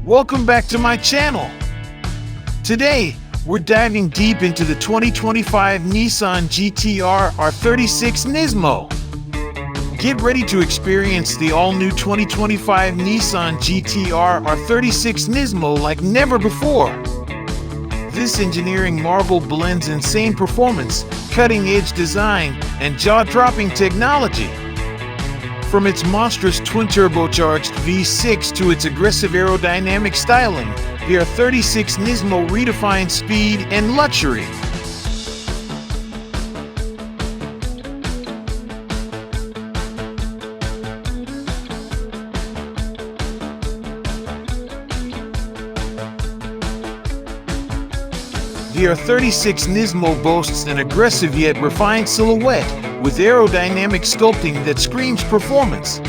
Welcome back to my channel. Today, we're diving deep into the 2025 Nissan GT-R R36 Nismo. Get ready to experience the all-new 2025 Nissan GT-R R36 Nismo like never before. This engineering marvel blends insane performance, cutting-edge design, and jaw-dropping technology. From its monstrous twin-turbocharged V6 to its aggressive aerodynamic styling, the R36 Nismo redefines speed and luxury. The R36 Nismo boasts an aggressive yet refined silhouette with aerodynamic sculpting that screams performance.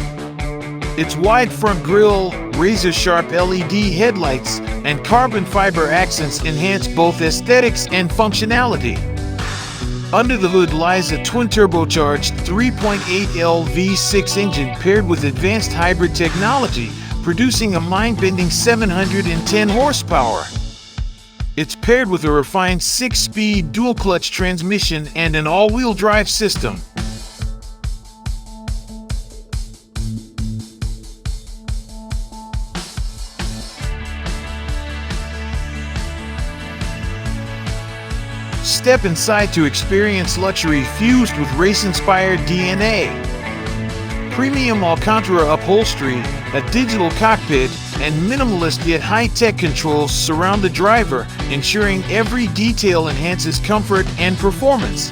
Its wide front grille, razor-sharp LED headlights, and carbon fiber accents enhance both aesthetics and functionality. Under the hood lies a twin-turbocharged 3.8L V6 engine paired with advanced hybrid technology, producing a mind-bending 710 horsepower. It's paired with a refined 6-speed dual-clutch transmission and an all-wheel drive system. Step inside to experience luxury fused with race-inspired DNA. Premium Alcantara upholstery, a digital cockpit, and minimalist yet high-tech controls surround the driver, ensuring every detail enhances comfort and performance.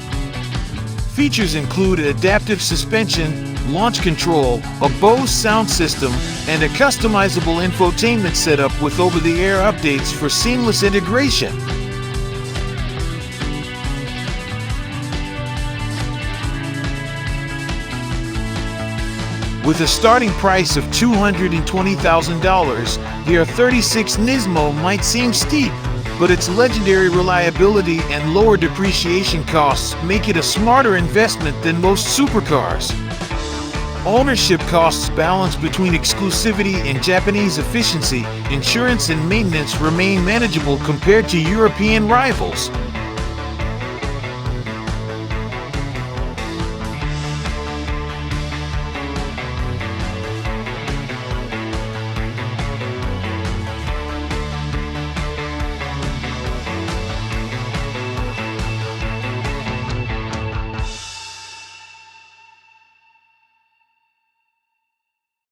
Features include adaptive suspension, launch control, a Bose sound system, and a customizable infotainment setup with over-the-air updates for seamless integration. With a starting price of $220,000, the R36 Nismo might seem steep, but its legendary reliability and lower depreciation costs make it a smarter investment than most supercars. Ownership costs balance between exclusivity and Japanese efficiency. Insurance and maintenance remain manageable compared to European rivals.